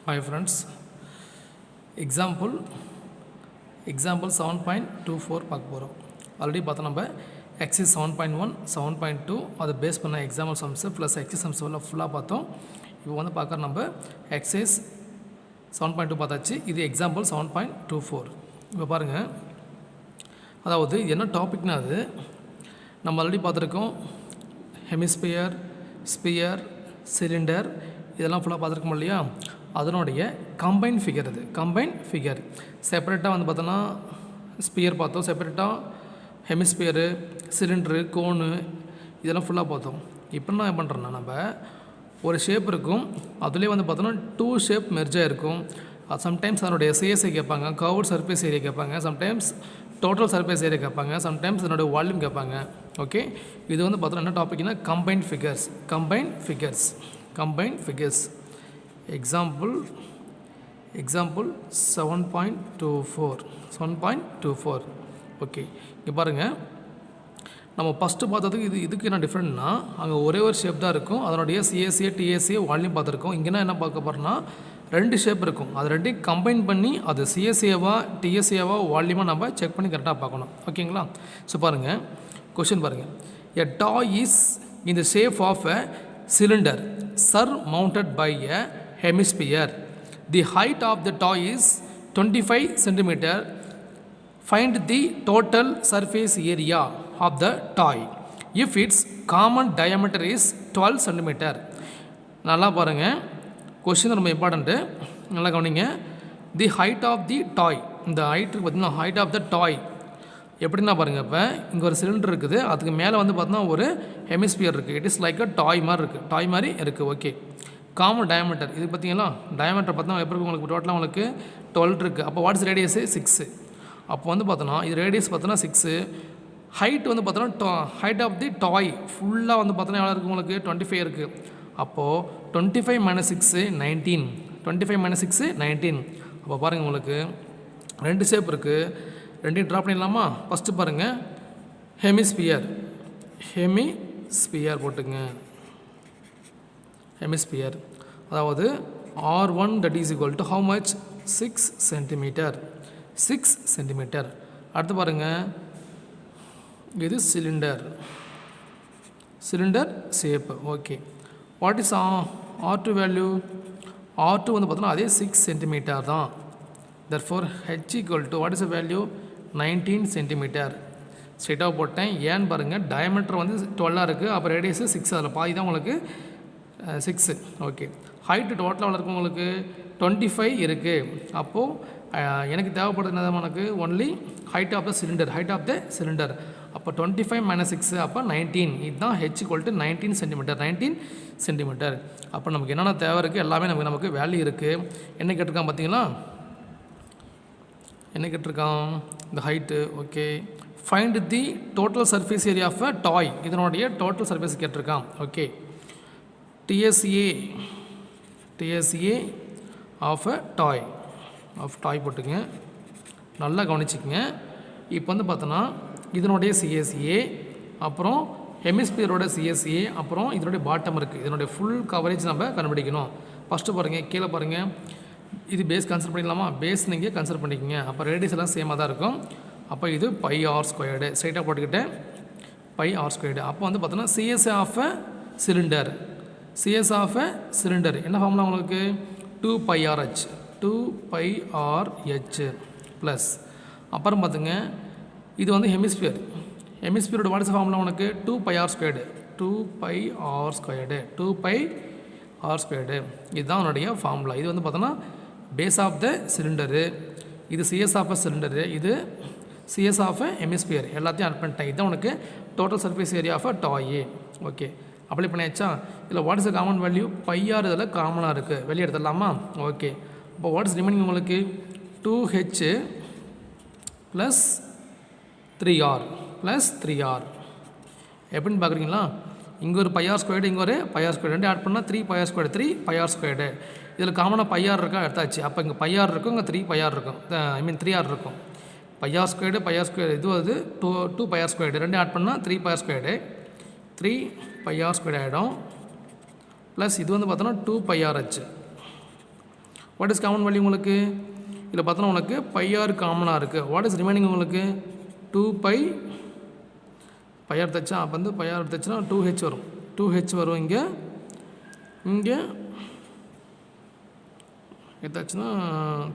Hi friends, example 7.24 பார்க்க போகிறோம். Already பார்த்தோம் நம்ம எக்ஸைஸ் 7.1 7.2 அதை பேஸ் பண்ண example sums plus exercise sums ஃபுல்லாக பார்த்தோம். இப்போ வந்து பார்க்குற நம்ம எக்ஸைஸ் 7.2 பார்த்தாச்சு. இது எக்ஸாம்பிள் 7.24. இப்போ பாருங்கள், அதாவது என்ன டாபிக்னா அது நம்ம ஆல்ரெடி பார்த்துருக்கோம். ஹெமிஸ்பியர், ஸ்பியர், சிலிண்டர் இதெல்லாம் ஃபுல்லாக பார்த்துருக்கோம் இல்லையா. அதனுடைய கம்பைன் ஃபிகர், அது கம்பைன் ஃபிகர். செப்பரேட்டாக வந்து பார்த்தோன்னா ஸ்பியர் பார்த்தோம், செப்பரேட்டாக ஹெமிஸ்பியரு, சிலிண்டரு, கோனு இதெல்லாம் ஃபுல்லாக பார்த்தோம். இப்போ என்ன பண்ணுறோன்னா, நம்ம ஒரு ஷேப் இருக்கும், அதுலேயே வந்து பார்த்தோன்னா 2 ஷேப் மெர்ஜாக இருக்கும். சம்டைம்ஸ் அதனுடைய சிஎஸ்ஐ கேட்பாங்க, கர்வ்டு சர்ஃபேஸ் ஏரியா கேட்பாங்க, சம்டைம்ஸ் டோட்டல் சர்ஃபேஸ் ஏரியா கேட்பாங்க, சம்டைம்ஸ் அதனுடைய வால்யூம் கேட்பாங்க. ஓகே, இது வந்து பார்த்தோன்னா என்ன டாபிக்னா combine figures. Combine figures, combine figures. Example 7.24. Okay, இங்கே பாருங்கள், நம்ம ஃபஸ்ட்டு பார்த்ததுக்கு இதுக்கு என்ன டிஃப்ரெண்ட்னா, அங்கே ஒரே ஒரு ஷேப் தான் இருக்கும், அதனுடைய சிஎஸ்ஏ டிஎஸ்ஏ வால்யூம் பார்த்துருக்கோம். இங்கேனா என்ன பார்க்க போகிறோன்னா 2 ஷேப் இருக்கும், அது ரெண்டையும் கம்பைன் பண்ணி அது சிஎஸ்ஏவா டிஎஸ்ஏவா வால்யூமாக நம்ம செக் பண்ணி கரெக்டாக பார்க்கணும். ஓகேங்களா. ஸோ பாருங்கள், கொஷின் பாருங்கள். A toy is in the shape of a cylinder surmounted by a hemisphere. The height of the toy is 25 cm. Find the total surface area of the toy if its common diameter is 12 cm. நல்லா பாருங்கள், question ரொம்ப important, நல்லா கவனிங்க. தி height of தி டாய், இந்த ஹைட்டுக்கு பார்த்தீங்கன்னா height of த டாய் எப்படின்னா பாருங்கள். இப்போ இங்கே ஒரு சிலிண்டர் இருக்குது, அதுக்கு மேலே வந்து பார்த்தீங்கன்னா ஒரு ஹெமிஸ்பியர் இருக்குது. இட் இஸ் லைக் அ டாய் மாதிரி இருக்குது, டாய் மாதிரி இருக்குது. ஓகே, காமன் டயமீட்டர் இது பார்த்தீங்களா, டயமீட்டர் பார்த்தோன்னா எப்படி உங்களுக்கு டோட்டலாக உங்களுக்கு 12 இருக்குது. அப்போ வாட்ஸ் ரேடியஸு 6. அப்போ வந்து பார்த்தோன்னா இது ரேடியஸ் பார்த்தோன்னா 6. ஹைட் வந்து பார்த்தோன்னா ஹைட் ஆஃப் தி டாய் ஃபுல்லாக வந்து பார்த்தோன்னா எவ்வளோ இருக்குது உங்களுக்கு 25 இருக்குது. அப்போது 25 - 6 19. 25 - 6 19. அப்போ பாருங்கள், உங்களுக்கு 2 ஷேப் இருக்குது, ரெண்டையும் ட்ரா பண்ணிடலாமா. ஃபஸ்ட்டு பாருங்கள், ஹெமிஸ்பியர், ஹெமிஸ்பியர் போட்டுங்க. ஹெமிஸ்பியர் அதாவது R1 that is equal to how much 6 cm. 6 cm. அடுத்து பாருங்கள், இது cylinder, cylinder shape. Okay, what is R2 value? R2 வந்து பார்த்தோன்னா அதே 6 cm தான். therefore H equal to what is the value 19 cm. ஸ்ட்ரெயிட்டாக போட்டேன். ஏன்னு பாருங்கள், டயமீட்டர் வந்து 12 இருக்குது, அப்போ ரேடியஸு 6, அதில் பாதி தான் உங்களுக்கு 6. ஓகே, ஹைட்டு டோட்டலாக இருக்கும் உங்களுக்கு 25 இருக்குது. அப்போது எனக்கு தேவைப்படுறது என்ன, உனக்கு only height of the cylinder, height of the cylinder. அப்போ 25 - 6 அப்போ 19. இதுதான் H equal to 19 cm. 19 cm. அப்போ நமக்கு என்னென்ன தேவை இருக்குது எல்லாமே நமக்கு வேல்யூ இருக்குது. என்ன கேட்டிருக்கான் பார்த்தீங்களா, என்ன கேட்டிருக்கான், இந்த height. Okay, find the total surface area of a toy, இதனுடைய டோட்டல் சர்ஃபேஸ் கேட்டிருக்கான். Okay, TSA of a toy, of toy போட்டுங்க, நல்லா கவனிச்சிக்கங்க. இப்போ வந்து பார்த்தோன்னா இதனுடைய சிஎஸ்ஏ, அப்புறம் ஹெமிஸ்பியரோட சிஎஸ்ஏ, அப்புறம் இதனுடைய பாட்டம் இருக்குது, இதனுடைய ஃபுல் கவரேஜ் நம்ம கண்டுபிடிக்கணும். ஃபஸ்ட்டு பாருங்கள், கீழே பாருங்கள், இது பேஸ் கன்சிடர் பண்ணிக்கலாமா, பேஸ் நீங்கள் கன்சிடர் பண்ணிக்கோங்க. அப்போ ரேடியஸ் எல்லாம் சேமாக தான் இருக்கும். அப்போ இது πr², ஸ்ட்ரைட்டாக போட்டுக்கிட்டேன் πr². அப்போ வந்து பார்த்தோன்னா C S of a cylinder, C S of a cylinder என்ன ஃபார்முலா உங்களுக்கு 2πrh, 2πrh ப்ளஸ் அப்புறம் பார்த்துங்க, இது வந்து ஹெமிஸ்பியர், ஹெமிஸ்பியரோட வாட்ஸ் ஃபார்முலா உனக்கு 2πr², 2πr², 2πr². இதுதான் அவனுடைய ஃபார்முலா. இது வந்து பார்த்தோன்னா பேஸ் ஆஃப் த சிலிண்டரு, இது சிஎஸ் ஆஃப் அ சிலிண்டரு, இது சிஎஸ் ஆஃப் அ ஹெமிஸ்பியர், எல்லாத்தையும் ஆட் பண்ணிட்டேன். இதுதான் உனக்கு total surface area of a toy. Okay, apply பண்ணியாச்சா. இதில் what is the common value, πr இதில் காமனாக இருக்குது, வெளியே எடுத்துடலாமா. ஓகே, இப்போ வாட் இஸ் ரிமைனிங் உங்களுக்கு 2h plus 3r plus 3r. எப்படின்னு பார்க்குறீங்களா, இங்கே ஒரு πr², இங்கே ஒரு πr², ரெண்டு ஆட் பண்ணால் 3πr², 3πr². இதில் காமனாக πr இருக்கா எடுத்தாச்சு. அப்போ இங்கே πr இருக்கும், இங்கே 3πr இருக்கும், 3r இருக்கும். πr², இது வந்து 2πr², ரெண்டு ஆட் பண்ணால் 3πr², 3πr² ஆகிடும். ப்ளஸ் இது வந்து பார்த்தோன்னா 2πrh, what is common value உங்களுக்கு இதில் பார்த்தோன்னா உனக்கு பையார் காமனாக இருக்குது. வாட் இஸ் ரிமைனிங் உங்களுக்கு 2π பையார் தைச்சா அப்போ வந்து பையார் தைச்சுன்னா 2h வரும். 2h வரும். இங்கே எதாச்சுன்னா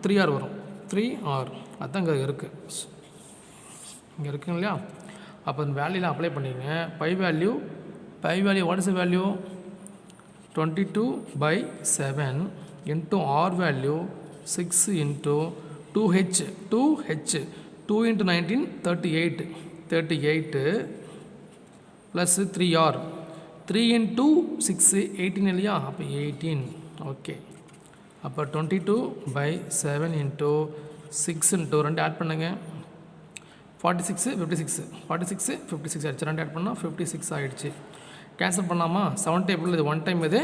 3r வரும். 3r அதுதான் இங்கே இருக்குது. இங்கே இருக்குங்க இல்லையா? அப்போ இந்த வேல்யூலாம் அப்ளை பண்ணிங்க. Pi value what is the value 22/7 into r value 6 into 2h 2 × 19 38 plus 3r 3 × 6 18 இல்லையா? அப்போ 18. ஓகே, அப்போ 22/7 இன்ட்டு 6 இன்ட்டு 2 ஆட் பண்ணுங்க 46 56 ஆகிடுச்சு. 2 ஆட் பண்ணால் 56 ஆகிடுச்சு. கேன்சல் பண்ணாமா? 7 டேபிள் இது 1 டைம் இது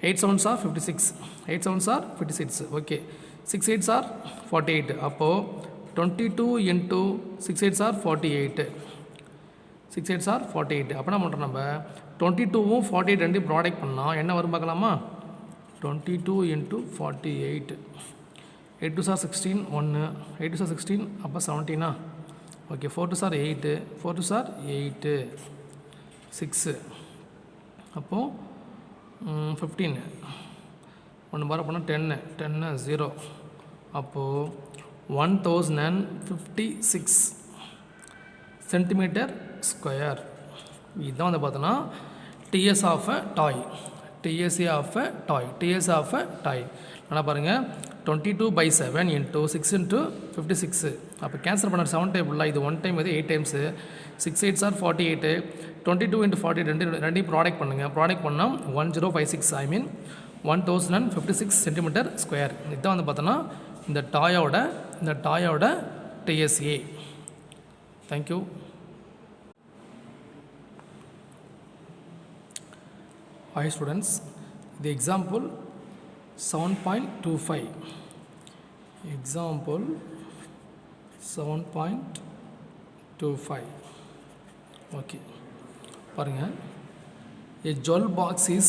8 7s are 56 8 7s are 56. Okay, 6 8s are 48. அப்போது 22 into 6 8s are 48 6 8s are 48. அப்போ என்ன பண்ணுறோம் நம்ம 22வும் 48 ரெண்டு ப்ராடக்ட் பண்ணால் என்ன வரும் பார்க்கலாமா? 22 into 48 8 2s are 16 1 8 2s are 16 அப்போ 17. Okay, 4 2s are 8 4 2s are 8 6 அப்போது 15 ஒன்று பாரு பண்ணால் 10 0 அப்போது 1056 சென்டிமீட்டர் ஸ்கொயர். இதுதான் வந்து பார்த்தோன்னா TS of a toy TS of a toy. நல்லா பாருங்கள் 22/7 இன்ட்டு 6 இன்ட்டு 56. அப்போ கேன்சல் பண்ண 7 டேபிளில் இது 1 டைம் இது 8 டைம்ஸு 6 8s are 48 22 இன்ட்டு 48 ரெண்டையும் ப்ராடக்ட் பண்ணுங்கள். ப்ராடக்ட் பண்ணால் 1056 ஐ மீன் 1056 சென்டிமீட்டர் ஸ்கொயர். இதுதான் வந்து பார்த்தோன்னா இந்த டாயோட TSA. Thank you. Hi students, the example 7.25. Example 7.25. Okay. பாருங்க. A jewel box is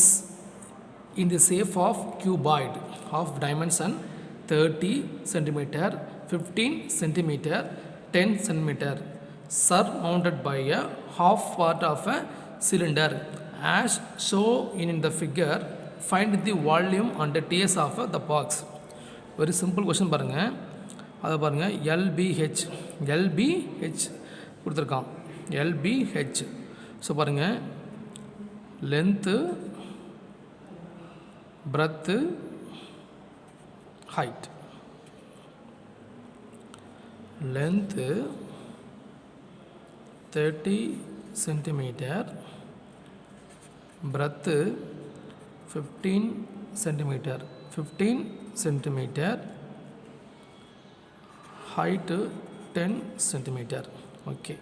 in the shape of cuboid of dimension 30 cm, 15 cm, 10 cm, surmounted by a half part of a cylinder. As shown in the figure, find the volume and the TS of the box. Very simple question பாருங்க. அதை பாருங்க LBH கொடுத்துருக்கான். LBH. So பாருங்க length, breadth, height. Length 30 centimeter, breadth 15 centimeter, height 10 centimeter. Okay,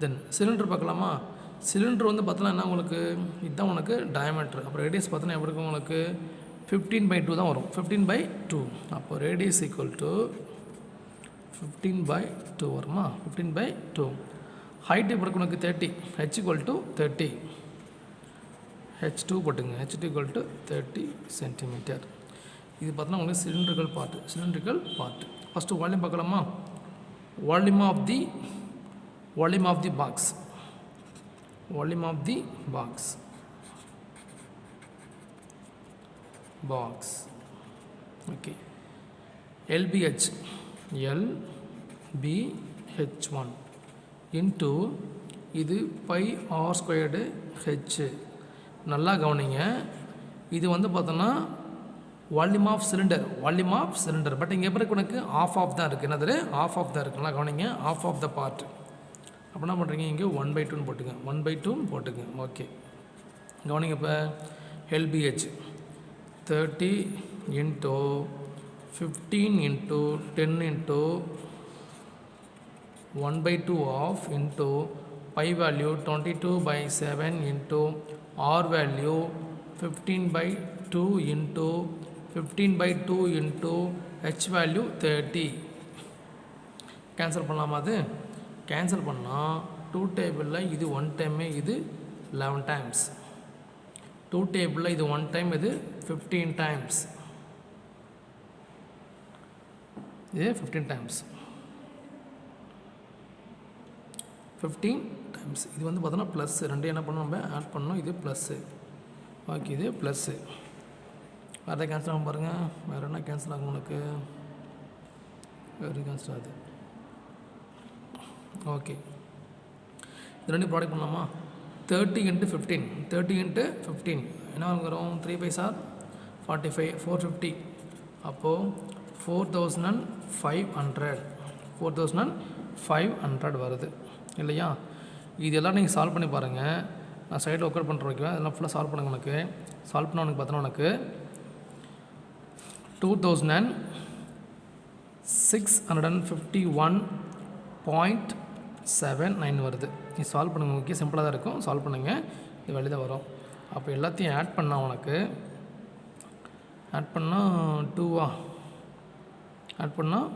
then cylinder பார்க்கலாமா? Cylinder வந்து பார்த்தோன்னா என்ன உங்களுக்கு இதுதான் உனக்கு டயமீட்டர். அப்புறம் ரேடியஸ் பார்த்தோன்னா எப்படி இருக்கும் உங்களுக்கு 15/2 தான் வரும். 15/2. அப்போ ரேடியஸ் ஈக்குவல் டு 15/2 வருமா? 15/2. ஹைட் எப்படி இருக்கும் உனக்கு 30. h = 30. h2 போட்டுங்க. h2 = 30 centimetre. இது பார்த்தோன்னா உங்களுக்கு சிலிண்ட்ரிக்கல் பார்ட். ஃபஸ்ட்டு வால்யூம் பார்க்கலாமா? Volume of the box. Okay, LBH1 into இது πr² h. நல்லா கவனிங்க, இது வந்து பார்த்தோன்னா வால்யூம் ஆஃப் சிலிண்டர். பட் இங்கே எப்படி உனக்கு ஆஃப் தான் இருக்குது. என்னது ஆஃப் தான் இருக்குது. நல்லா கவனிங்க, ஆஃப் ஆஃப் த பார்ட். அப்போ என்ன பண்ணுறீங்க, இங்கே 1/2 போட்டுங்க. ஓகே, கவனிங்க. இப்போ LBH 30 into 15 into 10 into 1/2 of into pi value 22/7 into r value 15/2 into 15/2 into h value 30. Cancel பண்ணலாமா? அது கேன்சல் பண்ணால் 2 டேபிளில் இது 1 டைமு, இது 11 டைம்ஸ். 2 டேபிளில் இது 1 டைம், இது 15 டைம்ஸ். இது 15 டைம்ஸ் 15 டைம்ஸ். இது வந்து பார்த்தோன்னா ப்ளஸ் ரெண்டு என்ன பண்ணணும் நம்ம ஆட் பண்ணணும். இது ப்ளஸ்ஸு. ஓகே, இது ப்ளஸ்ஸு. வேறு கேன்சல் ஆகும் பாருங்கள். வேறு என்ன கேன்சல் ஆகும் உனக்கு? வேறு கேன்சல் ஆகுது. ஓகே, இது ரெண்டு ப்ராடக்ட் பண்ணலாமா? 30 × 15 30 × 15 என்ன வரும்? 3 5 சார் 45 450. அப்போது 4500 வருது இல்லையா? இதெல்லாம் நீங்கள் சால்வ் பண்ணி பாருங்கள். நான் சைடில் ஒர்க் அவுட் பண்ணுற வைக்கிறேன். அதெல்லாம் ஃபுல்லாக சால்வ் பண்ணுங்க. உனக்கு சால்வ் பண்ண உனக்கு பார்த்தோன்னா உனக்கு 2651.79 வருது. நீ சால்வ் பண்ணுங்கள். முக்கிய சிம்பிளாக தான் இருக்கும். சால்வ் பண்ணுங்கள். இது வெளியே தான் வரும். அப்போ எல்லாத்தையும் ஆட் பண்ணால் உனக்கு ஆட் பண்ணால் 2 ஆட் பண்ணால்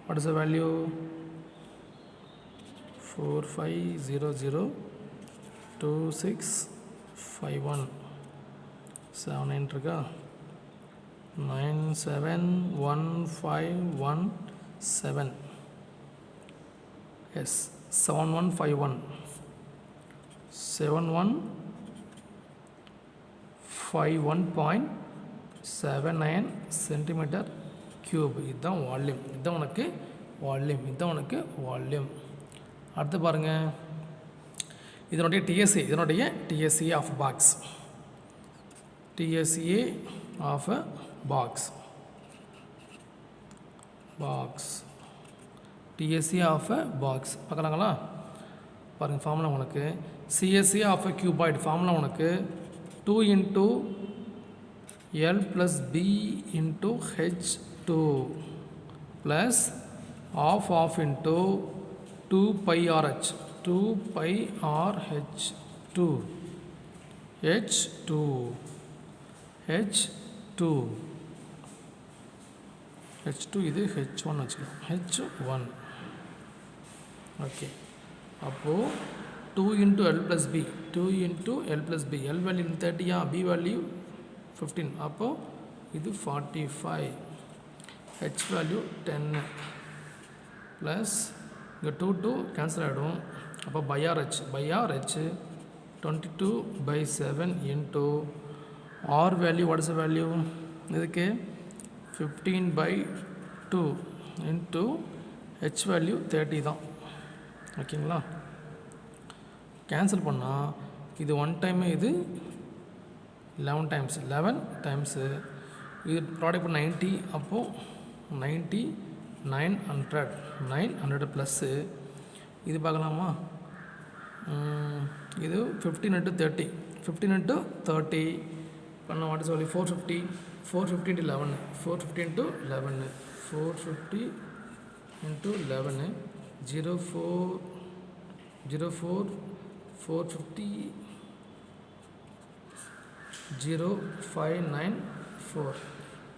வாட் இஸ் த வேல்யூ? 45002651 79 இருக்கா? 971517 எஸ் 7151 7151.79 சென்டிமீட்டர் க்யூப். இதுதான் வால்யூம். இதுதான் உனக்கு வால்யூம். இதுதான் உனக்கு வால்யூம். அடுத்து பாருங்கள், இதனுடைய டிஎஸ்ஏ. இதனுடைய TSA of box. TSA of a box. TSA of a box பார்க்கலாங்களா? பாருங்கள், ஃபார்முலா உனக்கு CSA of a cuboid. Formula உனக்கு 2 × L + B × H2 + half into 2πRH 2πRH2 H2 இது H1 வச்சுக்கலாம். H1 okay. அப்போது 2 × L + B 2 × L + B. L value 30, B value 15. அப்போது இது 45. H value 10 plus இங்கே 2 கேன்சல் ஆகிடும். அப்போ pi r h 22/7 into r value what is the value? இதுக்கு 15/2 into h value 30 தான். ஓகேங்களா? கேன்சல் பண்ணால் இது 1 டைமு, இது 11 டைம்ஸு. இது ப்ராடக்ட் 90. அப்போது 90 900 ப்ளஸ்ஸு. இது பார்க்கலாமா? இது 15 × 30 15 × 30 பண்ண what is value? 450 450 × 11 450 × 11 450 × 11 04 450 0594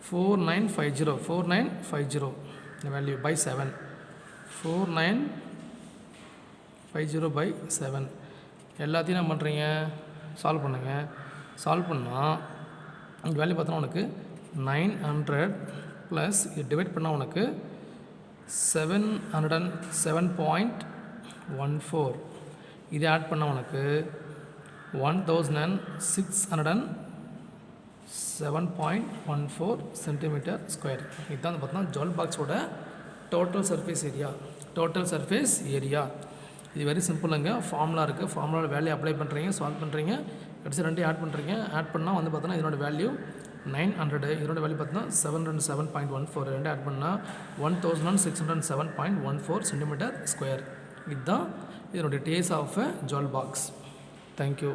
4950 the value by 7 4950/7. எல்லாத்தையும் என்ன பண்ணுறீங்க? சால்வ் பண்ணுங்கள். சால்வ் பண்ணால் இந்த வேல்யூ பார்த்தோன்னா உனக்கு 900 ப்ளஸ் இது டிவைட் பண்ணால் உனக்கு 707.14. இது ஆட் பண்ணால் உனக்கு 1607.14 சென்டிமீட்டர் ஸ்கொயர். இதுதான் பார்த்தோன்னா ஜுவல் பாக்ஸோட டோட்டல் சர்ஃபேஸ் ஏரியா. இது வெரி சிம்பிளுங்க. ஃபார்முலா இருக்குது. ஃபார்முலாவில் வேல்யூ அப்ளை பண்ணுறீங்க, சால்வ் பண்ணுறீங்க, கடைசி ரெண்டையும் ஆட் பண்ணுறீங்க. ஆட் பண்ணால் வந்து பார்த்தோன்னா இதனோட வேல்யூ 900, இதனோட வேல்யூ பார்த்தோன்னா 707.14. ரெண்டு ஆட் பண்ணால் 1607.14 சென்டிமீட்டர் ஸ்கொயர். இதுதான் இதனுடைய டேஸ் of a jewel box. Thank you.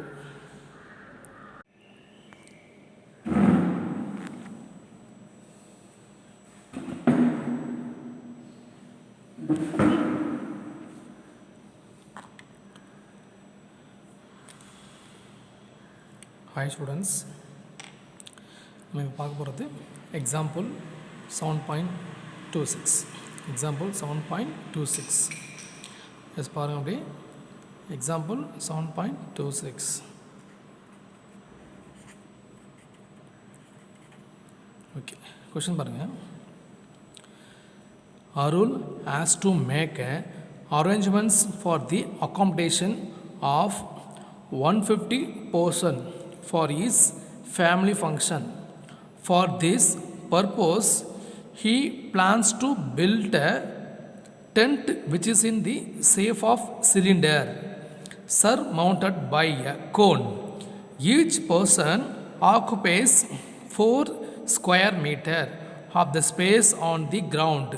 Hi students, நம்ம இப்போ பார்க்க போகிறது எக்ஸாம்பிள் 7.26. எக்ஸாம்பிள் 7.26 எஸ் பாருங்கள். அப்படியே எக்ஸாம்பிள் 7.26. ஓகே, கொஷின் பாருங்கள். Arul has to make arrangements for the accommodation of 150 person for his family function. For this purpose, he plans to build a tent which is in the shape of cylinder, surmounted by a cone. Each person occupies 4 square meter of the space on the ground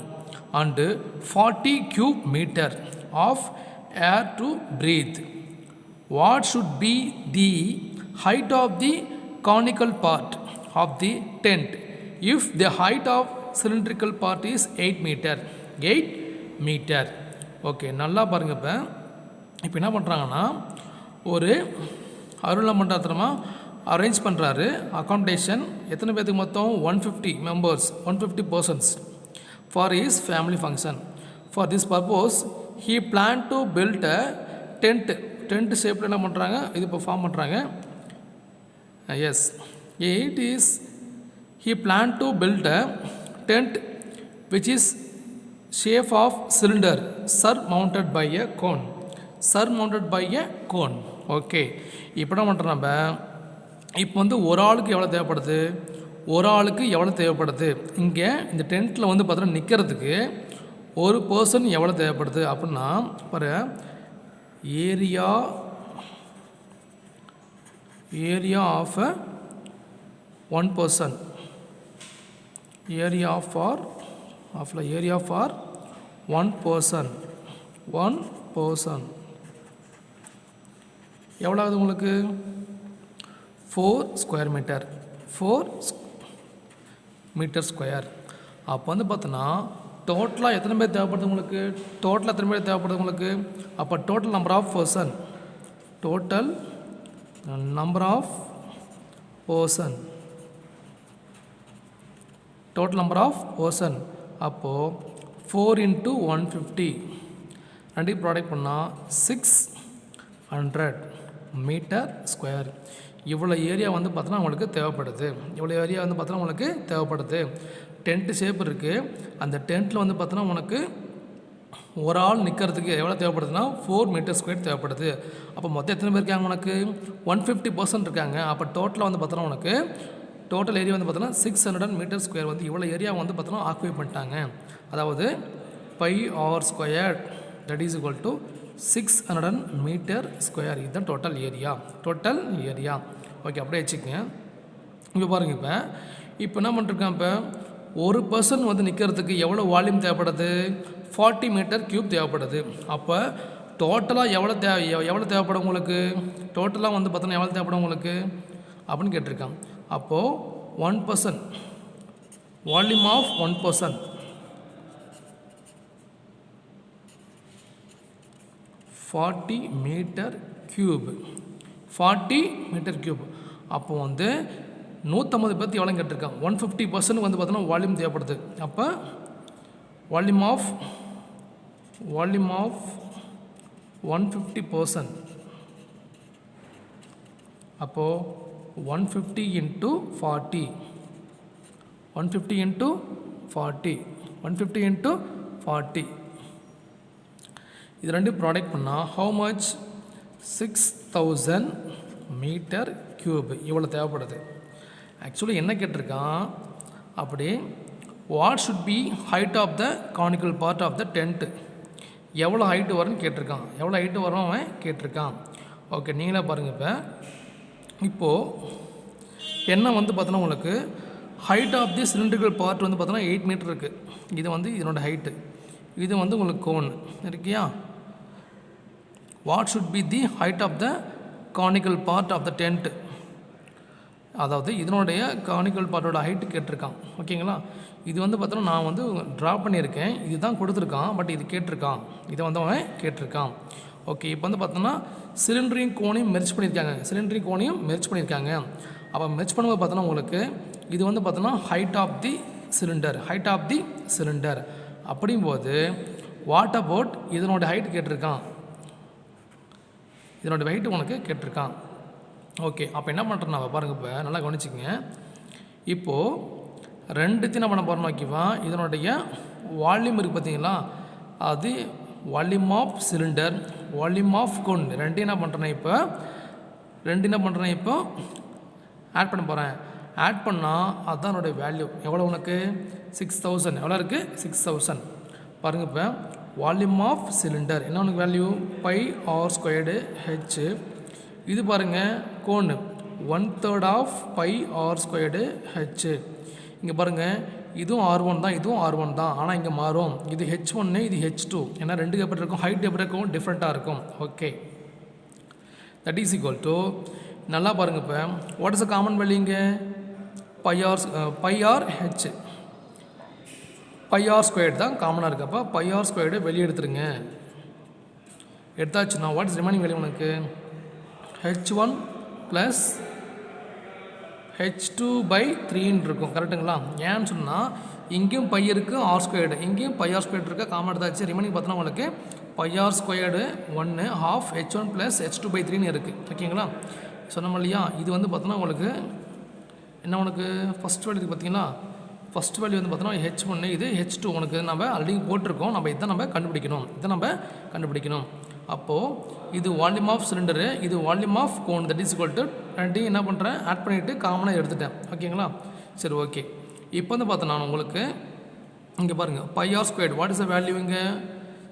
and 40 cube meter of air to breathe. What should be the height of the conical part of the tent if the height of cylindrical part is 8 meter? 8 meter. Okay, நல்லா பாருங்க. இப்போ என்ன பண்ணுறாங்கன்னா, ஒரு அருளை மண்டலத்திரமா arrange பண்ணுறாரு accommodation. எத்தனை பேருக்கு மொத்தம்? 150 members, 150 persons for his family function. For this purpose he plan to build a tent ஷேப்பில் என்ன பண்ணுறாங்க, இது இப்போ ஃபார்ம் பண்ணுறாங்க. Yes, it is he plan to build a tent which is shape of cylinder surmounted by a cone. surmounted by a cone. Okay, இப்போ என்ன பண்ணுறோம் நம்ம, இப்போ வந்து ஒரு ஆளுக்கு எவ்வளோ தேவைப்படுது, ஒரு ஆளுக்கு எவ்வளோ தேவைப்படுது, இங்கே இந்த டென்ட்டில் வந்து பார்த்தீங்கன்னா நிற்கிறதுக்கு ஒரு பர்சன் எவ்வளோ தேவைப்படுது அப்படின்னா, பாரு, area of one person, area for one person எவ்வளோ ஆகுது உங்களுக்கு? 4 ஸ்கொயர் மீட்டர், 4 மீட்டர் ஸ்கொயர். அப்போ வந்து பார்த்தோன்னா டோட்டலாக எத்தனை பேர் தேவைப்படுது உங்களுக்கு? டோட்டலாக எத்தனை பேர் தேவைப்படுது உங்களுக்கு? அப்போ total number of person, total number of person, total number of person. அப்போது 4 into 150 ரெண்டு ப்ராடக்ட் பண்ணால் 600 மீட்டர் ஸ்கொயர். இவ்வளோ ஏரியா வந்து பார்த்தோன்னா உங்களுக்கு தேவைப்படுது. இவ்வளோ ஏரியா வந்து பார்த்தோன்னா உங்களுக்கு தேவைப்படுது. டென்ட்டு ஷேப் இருக்குது. அந்த டென்ட்டில் வந்து பார்த்தோன்னா உனக்கு ஒரு ஆள் நிற்கிறதுக்கு எவ்வளோ தேவைப்படுதுன்னா 4 மீட்டர் ஸ்கொயர் தேவைப்படுது. அப்போ மொத்தம் எத்தனை பேர் இருக்காங்க உனக்கு? 150 பர்சன்ட் இருக்காங்க. அப்போ டோட்டலாக வந்து பார்த்தோன்னா உனக்கு டோட்டல் ஏரியா வந்து பார்த்தோன்னா 600 மீட்டர் ஸ்கொயர் வந்து இவ்வளோ ஏரியா வந்து பார்த்தோன்னா ஆக்குபை பண்ணிட்டாங்க. அதாவது pi r square that is equal to 600 metre square. இதுதான் டோட்டல் ஏரியா. ஓகே, அப்படியே வச்சுக்கோங்க. இப்போ பாருங்கள், இப்போ என்ன பண்ணிருக்கேன், இப்போ ஒரு பர்சன் வந்து நிற்கிறதுக்கு எவ்வளோ வால்யூம் தேவைப்படுது? 40 மீட்டர் க்யூப் தேவைப்படுது. அப்போ டோட்டலாக எவ்வளோ தேவைப்படும் உங்களுக்கு? டோட்டலாக வந்து பார்த்தோன்னா எவ்வளோ தேவைப்படும் உங்களுக்கு அப்படின்னு கேட்டிருக்கான். அப்போது 1 person, volume of 1 person 40 metre cube, 40 metre cube. அப்போ வந்து 150 பேர்த்து எவ்வளோ கேட்டிருக்கான்? 150 பர்சன்ட் வந்து பார்த்தோன்னா வால்யூம் தேவைப்படுது. அப்போ வால்யூம் ஆஃப் 150 பர்சன்ட். அப்போது 150 into 40, 150 into 40, 150 into 40. இது ரெண்டு ப்ராடக்ட் பண்ணால் how much? 6000 மீட்டர் க்யூப் இவ்வளோ தேவைப்படுது. ஆக்சுவலி என்ன கேட்டிருக்கான் அப்படி, what should be height of the conical part of the tent, எவ்வளோ ஹைட்டு வரும்னு கேட்டிருக்கான். எவ்வளோ ஹைட்டு வரும் அவன் கேட்டிருக்கான். ஓகே, நீங்களே பாருங்கள். இப்போது என்ன வந்து பார்த்தோன்னா உங்களுக்கு height of the cylindrical part வந்து பார்த்தோன்னா 8 மீட்டர் இருக்குது. இது வந்து இதனோட ஹைட்டு. இது வந்து உங்களுக்கு கோன் இருக்கியா. What should be the height of the conical part of the tent, அதாவது இதனுடைய கானிக்கல் பார்ட்டோட ஹைட்டு கேட்டிருக்கான். ஓகேங்களா. இது வந்து பார்த்தோன்னா நான் வந்து ட்ரா பண்ணியிருக்கேன். இது தான் கொடுத்துருக்கான், பட் இது கேட்டிருக்கான். இதை வந்து அவன் கேட்டிருக்கான். ஓகே, இப்போ வந்து பார்த்தோன்னா சிலிண்டரையும் கோனையும் மெர்ஜ் பண்ணியிருக்காங்க. அப்போ மெர்ஜ் பண்ணும்போது பார்த்தோன்னா உங்களுக்கு இது வந்து பார்த்தோன்னா ஹைட் ஆஃப் தி சிலிண்டர். அப்படிங்கும்போது வாட் அபவுட் இதனோட ஹைட் கேட்டிருக்கான். இதனோட ஹைட்டு உனக்கு கேட்டிருக்கான். ஓகே, அப்போ என்ன பண்ணுறேன் நான் பாருங்கள். இப்போ நல்லா கவனிச்சிங்க. இப்போது ரெண்டுத்தையும் நம்ம பண்ண போகிறோம். ஓகேவா, இதனுடைய வால்யூம் இருக்குது பார்த்தீங்களா, அது volume of cylinder, volume of cone ரெண்டு என்ன பண்ணுறேன் இப்போ ஆட் பண்ண போகிறேன். ஆட் பண்ணால் அதுதான் என்னுடைய வேல்யூ. எவ்வளோ உனக்கு 6000. எவ்வளோ இருக்குது 6000. பாருங்கள், இப்போ வால்யூம் ஆஃப் சிலிண்டர் என்ன உனக்கு value pi R squared h. இது பாருங்கள் cone 1/3 of pi R squared h. இங்கே பாருங்கள் இதுவும் R1 தான், இதுவும் R1 தான். ஆனால் இங்கே மாறும். இது H1, இது H2. ஏன்னா ரெண்டு எப்படி இருக்கும், ஹைட் எப்படி இருக்கும், டிஃப்ரெண்ட்டாக இருக்கும். Okay, that is equal to, நல்லா பாருங்கள், இப்போ what is a common value இங்கே pi r h. Pi R squared தான் காமனாக இருக்குது. அப்போ பை ஆர் ஸ்கொயர்டு வெளியே எடுத்துருங்க. எடுத்தாச்சுன்னா வாட் இஸ் ரிமைனிங் வேல்யூ உனக்கு H1 ப்ளஸ் H2/3 இருக்கும். கரெக்டுங்களா? ஏன்னு சொன்னால் இங்கேயும் பை இருக்குது, ஆர் ஸ்கொயர்டு, இங்கேயும் பை ஆர் ஸ்கொயர்டு இருக்குது, காமன் எடுத்தாச்சு. ரிமைனிங் பார்த்தோன்னா உங்களுக்கு pi R squared 1 half H1 plus H2/3 இருக்குது. ஓகேங்களா? சொன்னோம் இல்லையா? இது வந்து பார்த்தோன்னா உங்களுக்கு என்ன, உனக்கு ஃபஸ்ட் வேல்யூ பார்த்தீங்கன்னா ஃபஸ்ட் வேல்யூ வந்து பார்த்தோன்னா H1, இது H2. உனக்கு நம்ம ஆல்ரெடி போட்டிருக்கோம். நம்ம இதை நம்ம கண்டுபிடிக்கணும். அப்போது இது வால்யூம் ஆஃப் சிலிண்டரு, இது volume of cone. That is equal to ரெண்டையும் என்ன பண்ணுறேன், ஆட் பண்ணிவிட்டு காமனாக எடுத்துட்டேன். ஓகேங்களா? சரி, ஓகே. இப்போ வந்து பார்த்தோன்னா உங்களுக்கு இங்கே பாருங்கள் pi R squared what is the value இங்கே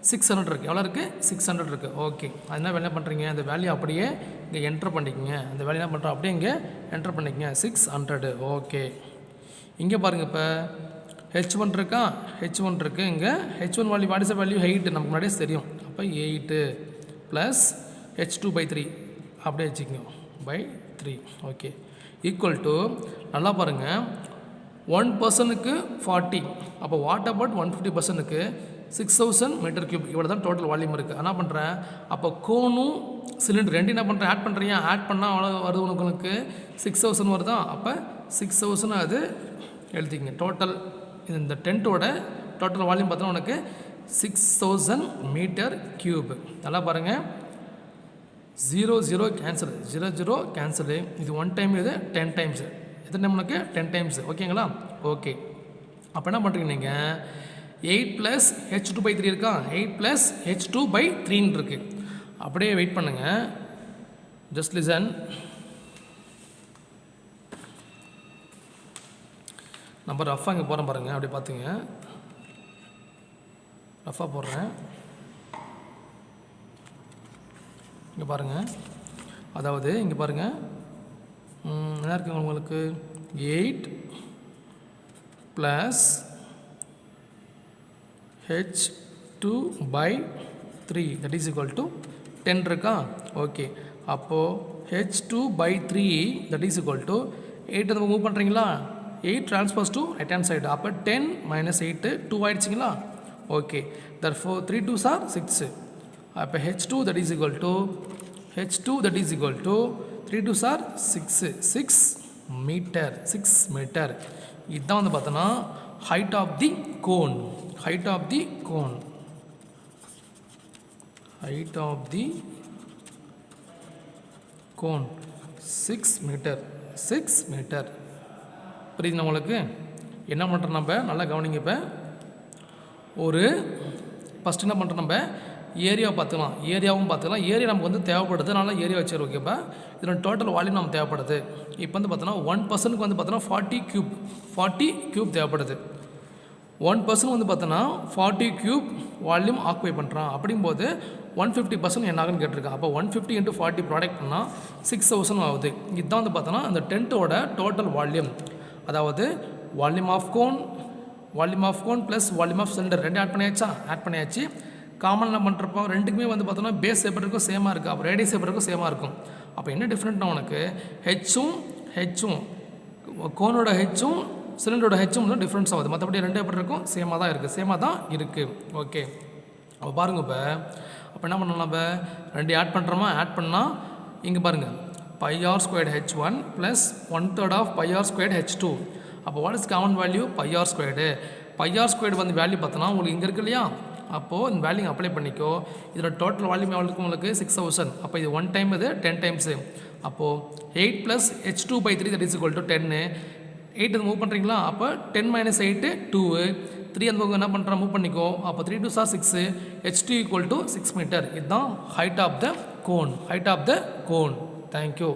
600 இருக்குது. எவ்வளோ இருக்குது 600 இருக்குது. ஓகே, அது என்ன பண்ணுறீங்க, அந்த வேல்யூ அப்படியே இங்கே என்ட்ரு பண்ணிக்கங்க. அந்த வேல்யூ என்ன பண்ணுறோம், அப்படியே இங்கே என்ட்ரு பண்ணிக்கங்க 600. ஓகே, இங்கே பாருங்கள், இப்போ H1 இருக்கா, H1 இருக்குது. இங்கே H1 value what is the value 8 நமக்கு முன்னாடியே தெரியும். அப்போ 8 ப்ளஸ் H2/3 அப்படியே வச்சுக்கோங்க /3. ஓகே, ஈக்குவல் டு, நல்லா பாருங்கள், 1 பர்சனுக்கு 40. அப்போ வாட் அபவுட் 150 6000 மீட்டர் கியூப். இவ்வளோ தான் டோட்டல் வால்யூம் இருக்குது. என்ன பண்ணுறேன், அப்போ கோனும் சிலிண்டர் ரெண்டு என்ன பண்ணுறேன், ஆட் பண்ணுறீங்க. ஆட் பண்ணால் அவ்வளோ வருது உங்களுக்கு 6000 வருதா. அப்போ 6000 அது எழுதிங்க. டோட்டல் இந்த டென்ட்டோட டோட்டல் வால்யூம் பார்த்தோன்னா உனக்கு 6000 மீட்டர் கியூப். நல்லா பாருங்கள், 0 கேன்சல், 0 கேன்சலு. இது 1 டைம், இது 10 டைம்ஸு. எத்தனை டைம் உனக்கு 10 டைம்ஸ். ஓகேங்களா? ஓகே, அப்போ என்ன பண்ணுறீங்க நீங்கள் 8 ப்ளஸ் H2/3 இருக்கா, 8 ப்ளஸ் H2/3 இருக்குது. அப்படியே வெயிட் பண்ணுங்கள், ஜஸ்ட் லிசன். நம்ம ரஃபாக இங்கே போகிறோம் பாருங்கள், அப்படி பார்த்துங்க, ரஃபாக போடுறேன். இங்கே பாருங்கள், அதாவது இங்கே பாருங்கள் என்ன இருக்குங்க உங்களுக்கு 8 plus H2/3 that is equal to 10 இருக்கா. ஓகே, அப்போது H2/3 that is equal to 8 நம்ம மூவ் பண்ணுறீங்களா, 8 ட்ரான்ஸ்பர்ஸ் டு ரைட் ஹேண்ட் சைடு. அப்போ 10 - 8 2 ஆகிடுச்சிங்களா. Okay, therefore 3 2s are 6. அப்போ H2 that is equal to 3 2s are 6 metre. இதுதான் வந்து பார்த்தோன்னா height of the cone. Height of the cone 6 metre. புரியுதுண்ணா உங்களுக்கு? என்ன பண்ணுறோம் நம்ம, நல்லா கவனிங்க. இப்போ ஒரு ஃபஸ்ட்டு என்ன பண்ணுறோம், நம்ம ஏரியாவை பார்த்துக்கலாம். ஏரியா நமக்கு வந்து தேவைப்படுது, அதனால ஏரியா வச்சிருக்கோம். ஓகேப்பா, இதில் டோட்டல் வால்யூம் நமக்கு தேவைப்படுது. இப்போ வந்து பார்த்தோன்னா 1 பர்சனுக்கு வந்து பார்த்தோன்னா 40 கியூப் தேவைப்படுது. 1 பர்சன் வந்து பார்த்தோன்னா 40 கியூப் வால்யூம் ஆக்குபை பண்ணுறான். அப்படிங்கும்போது 150% என்ன ஆகுன்னு கேட்டிருக்கான். அப்போ 150 × 40 ப்ராடக்ட் பண்ணால் 6000 ஆகுது. இதுதான் வந்து பார்த்தோன்னா அந்த டென்ட்டோட டோட்டல் வால்யூம். அதாவது volume of cone plus volume of cylinder ரெண்டு ஆட் பண்ணியாச்சு. காமன் என்ன பண்ணுறப்போ ரெண்டுக்குமே வந்து பார்த்தோன்னா பேஸ் எப்படி இருக்கும், சேமாக இருக்குது. அப்போ ரேடியஸ் எப்படி இருக்கும், சேமாக இருக்கும். அப்போ என்ன டிஃப்ரெண்ட்னா உனக்கு ஹெச்சும் கோனோட ஹெச்சும் சிலிண்டரோட ஹெச்சும் வந்து டிஃப்ரென்ஸ் ஆகுது. மற்றபடி ரெண்டு எப்படி இருக்கும், சேமாக தான் இருக்குது. ஓகே, அப்போ பாருங்கள். அப்போ என்ன பண்ணலாம், நம்ம ரெண்டு ஆட் பண்ணுறோமா, ஆட் பண்ணால் இங்கே பாருங்கள் pi R squared H1 plus 1/3 of pi R squared H2. அப்போ what is common value, pi R squared வந்து வேல்யூ பார்த்தோன்னா உங்களுக்கு இங்கே இருக்கு இல்லையா. அப்போது இந்த வேல்யூ அப்ளை பண்ணிக்கோ. இதில் டோட்டல் வால்யூம் எவ்வளோக்கு உங்களுக்கு 6000. அப்போ இது 1 டைம், இது 10 டைம்ஸு. அப்போது 8 + H2/3 that is equal to 10. 8 அது மூவ் பண்ணுறீங்களா, அப்போ 10 - 8 2, 3 அந்த பக்கம் என்ன பண்ணுற மூவ் பண்ணிக்கோ, அப்போ 3 2 6, h2 = 6 மீட்டர். இதுதான் height of the cone, height of the cone. Thank you.